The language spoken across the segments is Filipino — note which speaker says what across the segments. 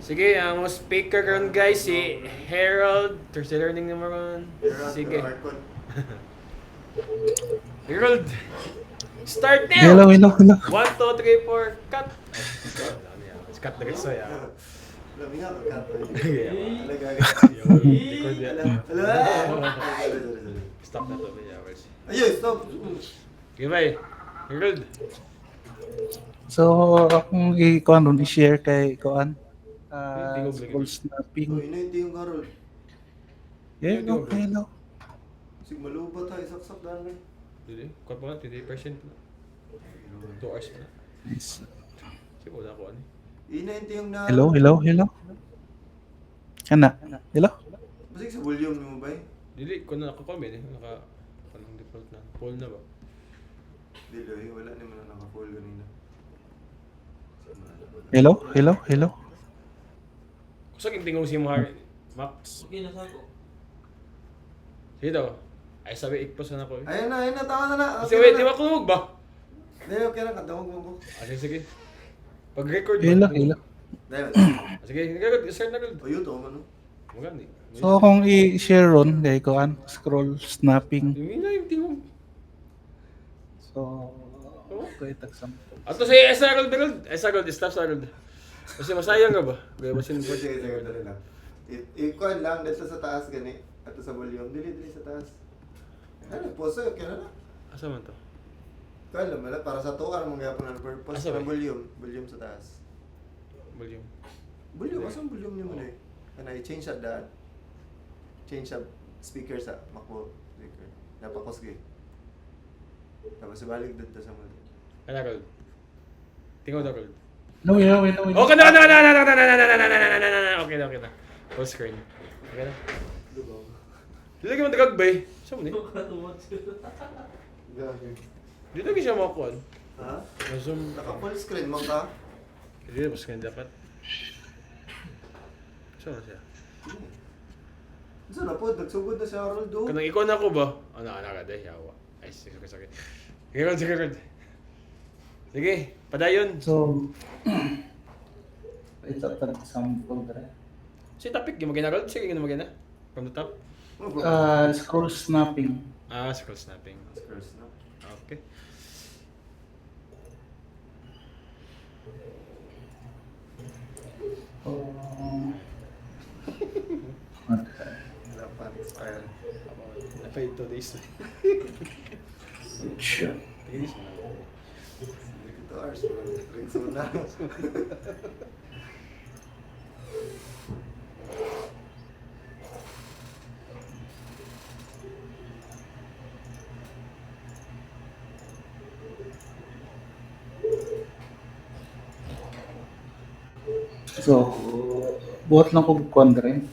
Speaker 1: Sige, ang speaker karon guys si Harold, Thursday learning naman. Sige. Harold, start
Speaker 2: Hello,
Speaker 1: now.
Speaker 2: hello, hello.
Speaker 1: 1 2 3 4 cut. Cut na guys ya.
Speaker 3: Lami nga pagkat. Talaga.
Speaker 1: Record ya.
Speaker 3: Ala.
Speaker 1: Stop na to ya.
Speaker 3: Ayun, stop.
Speaker 1: Okay, bye. Harold.
Speaker 2: So, akong i-kuan ron i-share kay kuan.
Speaker 1: Tingog lagi.
Speaker 2: Scroll
Speaker 3: Oh,
Speaker 2: snapping.
Speaker 3: inainti yung Carol.
Speaker 2: Hello, hello.
Speaker 3: Sig malubat tayo, saksak daan rin.
Speaker 1: Dili, cut pa 20% na. 2 hours na.
Speaker 2: Nice.
Speaker 1: Sige, wala ko ani.
Speaker 3: Inainti yung na...
Speaker 2: Hello, hello, hello. Kana. Hello.
Speaker 3: Basig sa volume mo ba eh?
Speaker 1: Dili ko na naka-comment eh. Anong default na? Full na ba?
Speaker 3: Dili, wala naman na naka-full kanina.
Speaker 2: Hello, hello, hello.
Speaker 1: Kusag yung tingong si Max.
Speaker 4: Sige na ko.
Speaker 1: Sige daw. Ay sabi ikpos na ako eh.
Speaker 3: Ayun na, tama na.
Speaker 1: Kasi wait, di ba kulog ba?
Speaker 3: Hindi, okay na, katawag mo ko.
Speaker 1: Sige. Pag-record ba?
Speaker 2: Hello, hello.
Speaker 3: Dahil,
Speaker 1: Sige, nag-record. Start na record.
Speaker 3: o yun to, ano?
Speaker 1: Maganda eh.
Speaker 2: So, akong i-share ron kay kuan, scroll snapping.
Speaker 1: Yung ina yung tingong.
Speaker 2: So, okay, tagsam.
Speaker 1: Ato si Esarald. Esarald, stop Esarald. Kasi masayang ka ba? Gaya ba sinipot?
Speaker 3: Sige, dali lang. I-kuhan lang, dito sa taas gani. At sa volume, dili sa taas. Ano, pose, okay na na.
Speaker 1: Asa man to?
Speaker 3: Kuhan lang, wala, para sa tuwar mong yapon ang purpose.
Speaker 1: Asa ba?
Speaker 3: Ang volume sa taas.
Speaker 1: Volume.
Speaker 3: Volume, asa ang volume niyo mo na eh? Ano, i-change sa daan. Change sa speaker sa MacBook speaker. Napakosgay. Tapos ibalik dito sa mga.
Speaker 1: Esarald. Tingog daw Esarald.
Speaker 2: No, hello, hello, hello.
Speaker 1: Okay na. Okay na. Full screen. Okay na. Dili ka man tagag bay. Saan mo ni? Dito ka siya makuha.
Speaker 3: Ha?
Speaker 1: Zoom.
Speaker 3: Naka-full screen mo ka?
Speaker 1: Dili ba screen dapat? Saan na siya?
Speaker 3: Saan na po? Nagsugod na si Harold do.
Speaker 1: Kanang ikaw na ako ba? Ano ka day? Yawa. Ay, sige. Sige. Sige, padayon.
Speaker 2: So, ito sample dere.
Speaker 1: Si topic, yung mag-ginarod? Sige, yung mag From the top?
Speaker 2: Scroll snapping.
Speaker 1: Scroll snapping.
Speaker 3: Scrolls na.
Speaker 1: Okay.
Speaker 2: Okay.
Speaker 3: Wala pa expire.
Speaker 1: Na-fade 2 days.
Speaker 2: Sure.
Speaker 1: Tigis na.
Speaker 3: Hindi ko 2 hours. Rinso na.
Speaker 2: So, buhat lang ko kuan rin.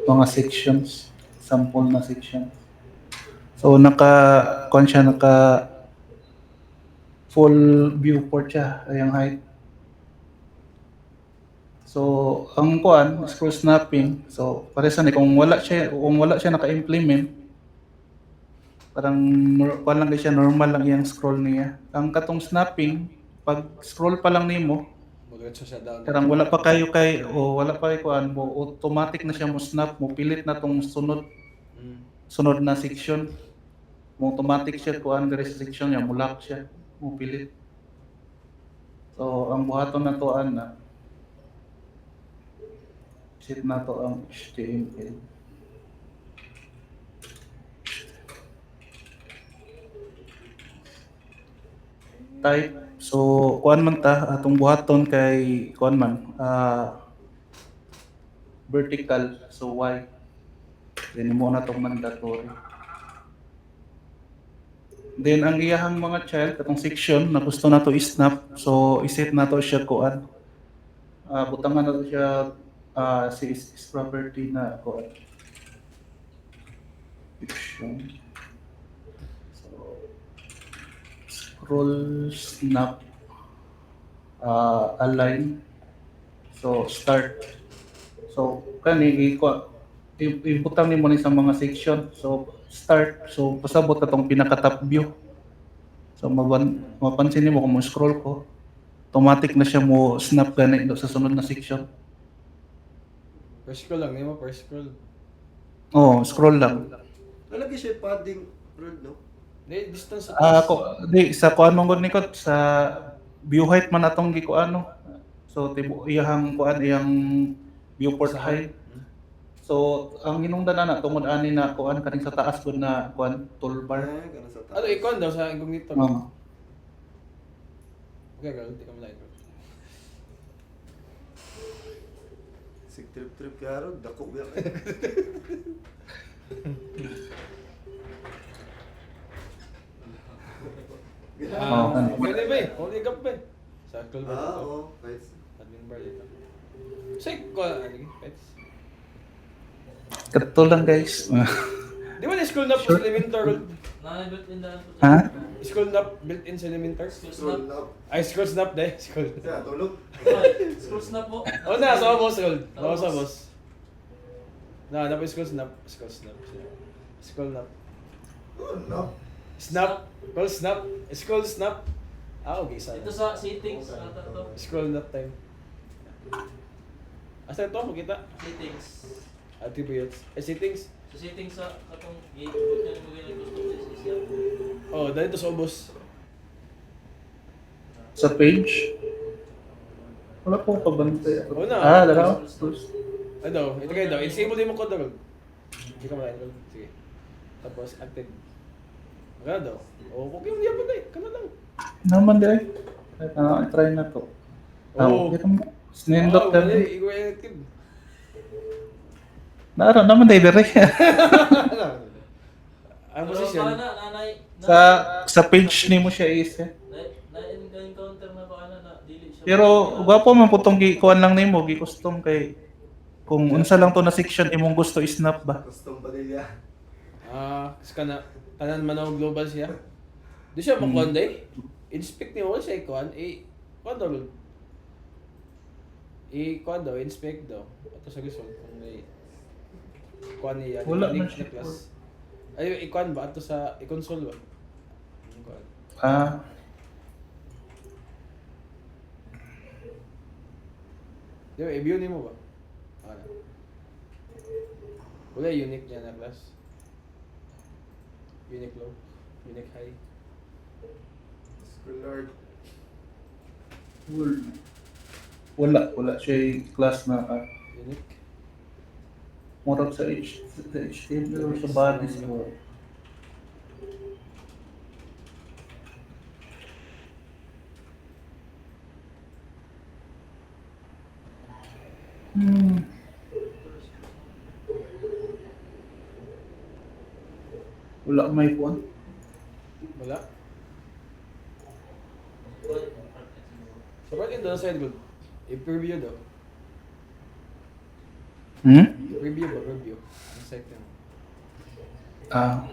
Speaker 2: Mga sections, sample na section. So, kuan siya, naka full viewport siya, yung height. So, ang kuan, scroll snapping. So, paresan ni kung wala siya naka-implement, parang kuan lang siya, normal lang yung scroll niya. Ang katong snapping, pag scroll pa lang nimo,
Speaker 1: Mag-retso siya down.
Speaker 2: karang wala pa kay kuan mo, automatic na siya mo snap mo, pilit na tong sunod na section. Mo automatic siya kuan diri sa section niya, mulak siya, mo pilit. So ang buhaton na to na set na to ang HTML. Type. So kuan man ta atong buhaton kay kuan man vertical, so Y. Then mo na tong mandatory. Then ang iyahang mga child katong section na gusto nato i-snap, so i-set nato siya kuan. Butangan nato siya si is property na kuan. Section. So scroll snap align. So start. So kani ibutang nimo ni sa mga section. So start. So pasabot katong pinaka top view. So mapansin nimo kung mo scroll ko, automatic na siya mo snap gani sa sunod na section.
Speaker 1: First scroll lang, hindi mo first scroll.
Speaker 2: Oh, scroll lang.
Speaker 3: Nalagay siya padding rule, no?
Speaker 1: Hindi, distance sa
Speaker 2: Ah,
Speaker 1: taas.
Speaker 2: di sa kuan mong ni ko sa view height man atong gikuano. So tibo iyang kuan iyang viewport height. So ang hinungdan na tungod ani na kuan kaning sa taas gud na kuan toolbar.
Speaker 3: Kana sa taas.
Speaker 1: Ano, icon daw sa incognito.
Speaker 2: Oh.
Speaker 1: Okay, girl, hindi ka malayo.
Speaker 3: Sig trip ka ron, dako ba?
Speaker 2: Oh, kan.
Speaker 1: Pwede ba eh? Holy gap ba eh? Sa scroll bar
Speaker 3: Ah,
Speaker 1: dito.
Speaker 3: oo. Right.
Speaker 1: Admin bar dito. Say, ano, pets.
Speaker 2: Kato lang guys.
Speaker 1: Di ba na-scroll na po sa Elementor?
Speaker 4: Built-in na po.
Speaker 2: Ha?
Speaker 1: Scroll na built-in sa Elementor?
Speaker 3: Scroll up.
Speaker 1: Ay, scroll snap deh. Scroll.
Speaker 3: Sa tulog.
Speaker 4: Scroll snap po.
Speaker 1: Oh, na, sa boss, scroll. Sa boss. Na, po scroll snap. Scroll snap. Scroll snap.
Speaker 3: Oh, no.
Speaker 1: Snap. Scroll snap. Scroll snap. Ah, okay, sana.
Speaker 4: Ito sa settings. Ata to.
Speaker 1: Scroll snap time. Asa ito? Makita?
Speaker 4: Settings.
Speaker 1: Attributes. Settings.
Speaker 4: Sa settings sa katong gate. Put na mo ganyan custom siya.
Speaker 1: Oh, dahil ito sa boss.
Speaker 2: Sa page. Wala po pabantay.
Speaker 1: Oo na.
Speaker 2: Ah, dalaw.
Speaker 1: Ano, ito kayo daw. Disable din mo code daw. Hindi ka malayan. Sige. Tapos, active. Magana daw. Oh, okay yung diyan eh. Kana lang.
Speaker 2: Naman dire. Try na to.
Speaker 1: Oo.
Speaker 2: Okay mo. Snindot ka.
Speaker 1: Mali. Ikaw yung active.
Speaker 2: Nara naman dire.
Speaker 1: Ang
Speaker 4: Pero
Speaker 1: position.
Speaker 4: para na, nanay.
Speaker 2: Sa page nimo siya is.
Speaker 4: Na-encounter na ba na dili siya.
Speaker 2: Pero gwapo man putong gikuan lang nimo, gi-custom kay kung unsa lang to na section imong gusto i-snap ba.
Speaker 3: Custom padilya.
Speaker 1: Kana tanan manaw global siya. Di siya makuan day. Inspect niyo wala siya ikuan. Kuan daw. Kuan daw, inspect daw. Ato sa result kung may kuan niya.
Speaker 2: Wala man
Speaker 1: link
Speaker 2: siya.
Speaker 1: na class. Ay, ikuan ba? Ato sa i-console ba? Kuan.
Speaker 2: Ah,
Speaker 1: Di ba, i-view niyo mo ba? Ano? Wala unique niya na class. Unique low. Unique high.
Speaker 3: Scroll lord.
Speaker 2: wala siya class na
Speaker 1: Unique.
Speaker 2: murag sa HTML or sa body siguro. Wala may kuan.
Speaker 1: Wala. So, bakit doon sa side good? I-preview daw. I-preview ba? Review. Ang site yun.
Speaker 2: Ah,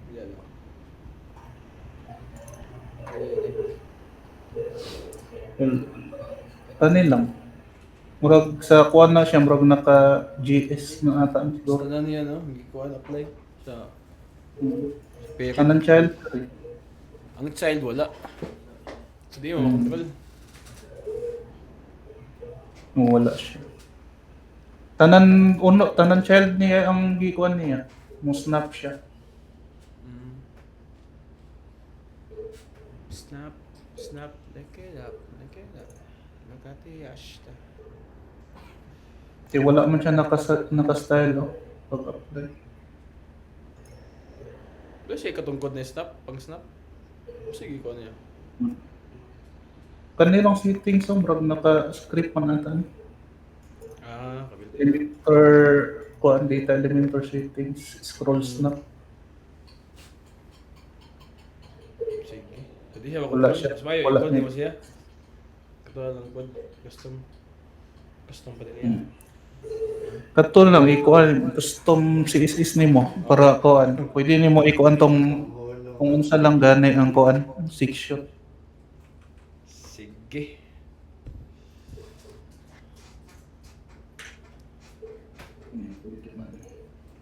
Speaker 1: Yan lang.
Speaker 2: well, ano lang. Murag sa kuan na siya, murag naka GS na ata ang
Speaker 1: Gusto
Speaker 2: siguro.
Speaker 1: na niya, no? Hindi ko apply sa parent.
Speaker 2: Kanan child.
Speaker 1: Ang child wala. So, di mo makontrol.
Speaker 2: Wala siya. Tanan child niya ang gikuan niya. Mo snap siya.
Speaker 1: Snap. Snap. Like it up. Like it up. Nakati yashta.
Speaker 2: Kasi wala man siya naka-style, oh. Pag-apply.
Speaker 1: Wala siya katungkod na snap. Pang snap. Sige ko niya.
Speaker 2: Kanilang settings, oh, bro, naka-script man natin.
Speaker 1: Kabil.
Speaker 2: Elementor, kuan data, elementor settings, scroll snap.
Speaker 1: Sige. Hindi siya
Speaker 2: Wala
Speaker 1: makontrol.
Speaker 2: siya.
Speaker 1: Mas mayo,
Speaker 2: Wala
Speaker 1: ikon, di
Speaker 2: niya.
Speaker 1: mo siya. Katuwa lang kod. Custom pa din yan.
Speaker 2: Kato lang, ikuan, custom CSS nimo para kuan. Pwede nimo ikuan tong kung unsa lang gani ang kuan section.
Speaker 1: Sige.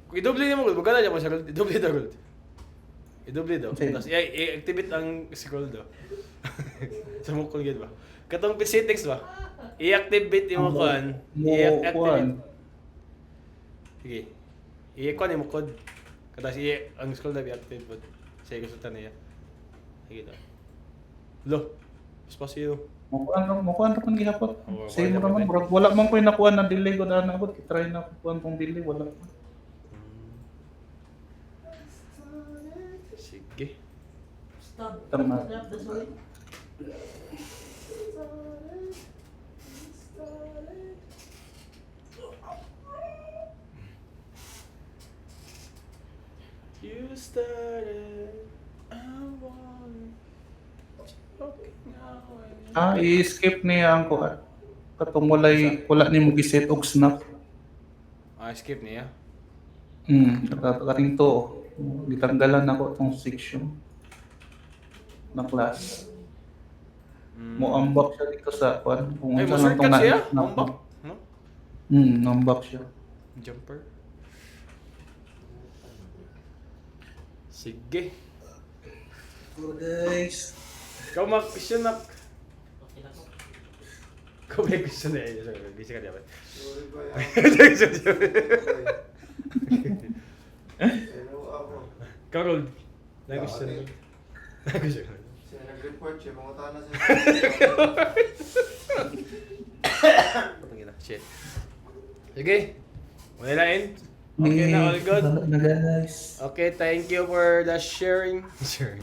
Speaker 1: Kung i-double niya mo gold, magkano niya mo siya gold? I-double daw gold. I-double daw.
Speaker 2: Sige.
Speaker 1: Tapos i-activate ang scroll daw. Sa mukol gid ba? Katong P-Citex ba? I-activate yung kuan.
Speaker 2: Mo
Speaker 1: I-activate.
Speaker 2: kuan.
Speaker 1: Sige. I-kuan yung code. Katas ang scroll na i-activate po. Sige gusto ta niya. Sige daw. Lo. Espacio.
Speaker 2: Mo kuan ra man gihapon.
Speaker 1: Oo,
Speaker 2: Say mo
Speaker 1: kuan
Speaker 2: naman,
Speaker 1: ra
Speaker 2: bro. Wala man koy nakuha na delay ko na ako. Try na ko kuan tong delay wala.
Speaker 1: Sige.
Speaker 4: Stop.
Speaker 2: Tama.
Speaker 4: Snap the soul.
Speaker 1: You started. I want.
Speaker 2: I-skip niya ang kuan. Katong wala ni mo giset og snap.
Speaker 1: Skip niya.
Speaker 2: Karing to. Gitanggalan ako tong section na class. Mo ambak siya dito sa kuan. Kung
Speaker 1: Ay,
Speaker 2: unsa lang
Speaker 1: mo-shortcut
Speaker 2: tong
Speaker 1: siya?
Speaker 2: na-
Speaker 1: Ambak? No?
Speaker 2: Ambak siya.
Speaker 1: Jumper? Sige.
Speaker 2: So guys,
Speaker 1: Ikaw mag-question na.
Speaker 4: Okay na ko.
Speaker 1: Ikaw may question na eh. Sorry, busy ka diyan.
Speaker 3: Sorry ba yan? Hello ako.
Speaker 1: Ikaw, Rol. Nag-question na. Nag-question na.
Speaker 3: Siya nag-report siya, mga tanas siya.
Speaker 1: Patang ina. Shit. Sige. Wala na in. Okay na, all good.
Speaker 2: Na guys.
Speaker 1: Okay, thank you for the sharing. Sharing.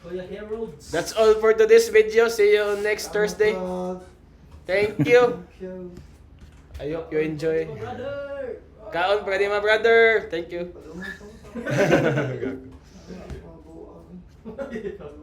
Speaker 4: Kuya Heroes.
Speaker 1: That's all for today's video. See you next Thursday. Thank you. I hope you enjoy.
Speaker 4: Brother.
Speaker 1: Kaon pa ma brother. Thank you.
Speaker 3: Pag-umutong sa